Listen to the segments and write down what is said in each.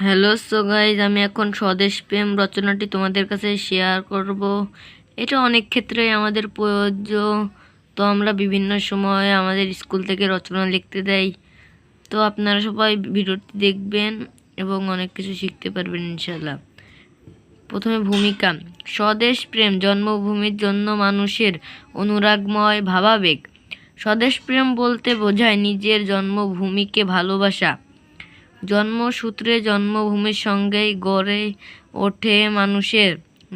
Hello so guys, আমি এখন স্বদেশ প্রেম রচনাটি তোমাদের কাছে শেয়ার করব। এটা অনেক ক্ষেত্রেই আমাদের প্রযোজ্য। তো আমরা বিভিন্ন সময় আমাদের স্কুল থেকে রচনা লিখতে দেয়। তো আপনারা সবাই ভিডিওটি দেখবেন এবং অনেক কিছু শিখতে পারবেন ইনশাল্লাহ। প্রথমে ভূমিকা। স্বদেশ প্রেম জন্মভূমির জন্য মানুষের অনুরাগময় ভাবাবেগ। স্বদেশ প্রেম বলতে বোঝায় নিজের জন্মভূমিকে ভালোবাসা। জন্মসূত্রে জন্মভূমির সঙ্গেই গড়ে ওঠে মানুষের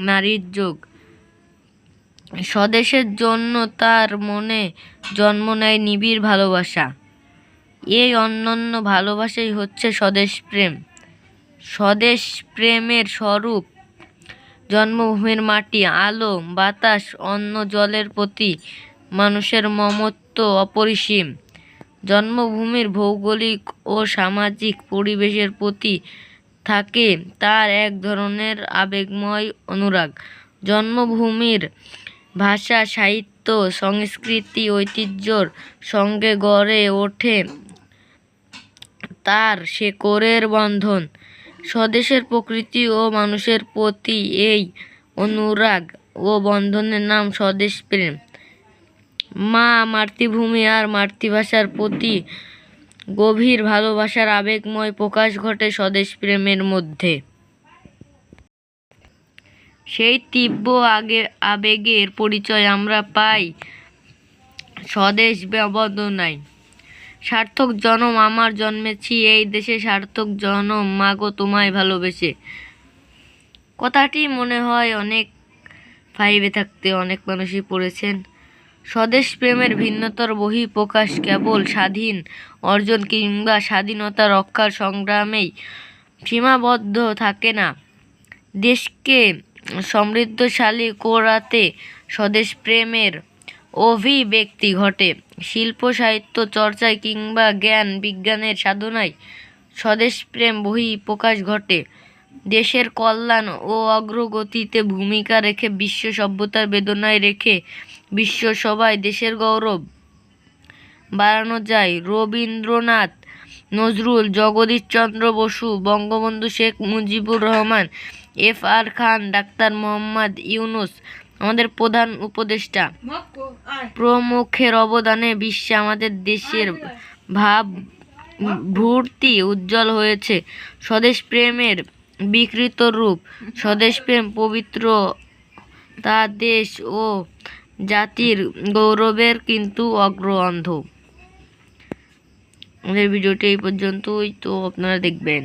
নারীর যোগ। স্বদেশের জন্য তার মনে জন্ম নেয় নিবিড় ভালোবাসা। এই অনন্য ভালোবাসাই হচ্ছে স্বদেশ প্রেম। স্বদেশ প্রেমের স্বরূপ জন্মভূমির মাটি, আলো, বাতাস, অন্ন, জলের প্রতি মানুষের মমত্ব অপরিসীম। জন্মভূমির ভৌগোলিক ও সামাজিক পরিবেশের প্রতি থাকে তার এক ধরনের আবেগময় অনুরাগ। জন্মভূমির ভাষা, সাহিত্য, সংস্কৃতি, ঐতিহ্যর সঙ্গে গড়ে ওঠে তার শেকড়ের বন্ধন। স্বদেশের প্রকৃতি ও মানুষের প্রতি এই অনুরাগ ও বন্ধনের নাম স্বদেশ প্রেম। মা, মাতৃভূমি আর মাতৃভাষার প্রতি গভীর ভালোবাসার আবেগময় প্রকাশ ঘটে স্বদেশ প্রেমের মধ্যে। সেই তীব্র আবেগের পরিচয় আমরা পাই স্বদেশ বন্দনায়। সার্থক জনম আমার জন্মেছি এই দেশে, সার্থক জনম মাগো তোমায় ভালোবেসে। কথাটি মনে হয় অনেক ফাইভে থাকতে অনেক মানুষই পড়েছেন। স্বদেশ প্রেমের ভিন্নতর বহিঃপ্রকাশ কেবল স্বাধীন অর্জন কিংবা স্বাধীনতা রক্ষার সংগ্রামেই সীমাবদ্ধ থাকে না। দেশকে সমৃদ্ধশালী করাতে স্বদেশ প্রেমের অভিব্যক্তি ঘটে। শিল্প সাহিত্য চর্চায় কিংবা জ্ঞান বিজ্ঞানের সাধনায় স্বদেশ প্রেম বহিঃপ্রকাশ ঘটে। দেশের কল্যাণ ও অগ্রগতিতে ভূমিকা রেখে বিশ্ব সভ্যতার বেদনায় রেখে বিশ্ব সভায় দেশের গৌরব বাড়ানো যায়। রবীন্দ্রনাথ, নজরুল, জগদীশচন্দ্র বসু, বঙ্গবন্ধু শেখ মুজিবুর রহমান, FR খান, ডাক্তার মোহাম্মদ ইউনূস, আমাদের প্রধান উপদেষ্টা প্রমুখের অবদানে বিশ্বে আমাদের দেশের ভাবমূর্তি উজ্জ্বল হয়েছে। স্বদেশ প্রেমের বিকৃত রূপ। স্বদেশ প্রেম পবিত্র, তা দেশ ও জাতির গৌরবের কিন্তু অগ্রগণ্য। আমাদের ভিডিওটি এই পর্যন্তই, তো আপনারা দেখবেন।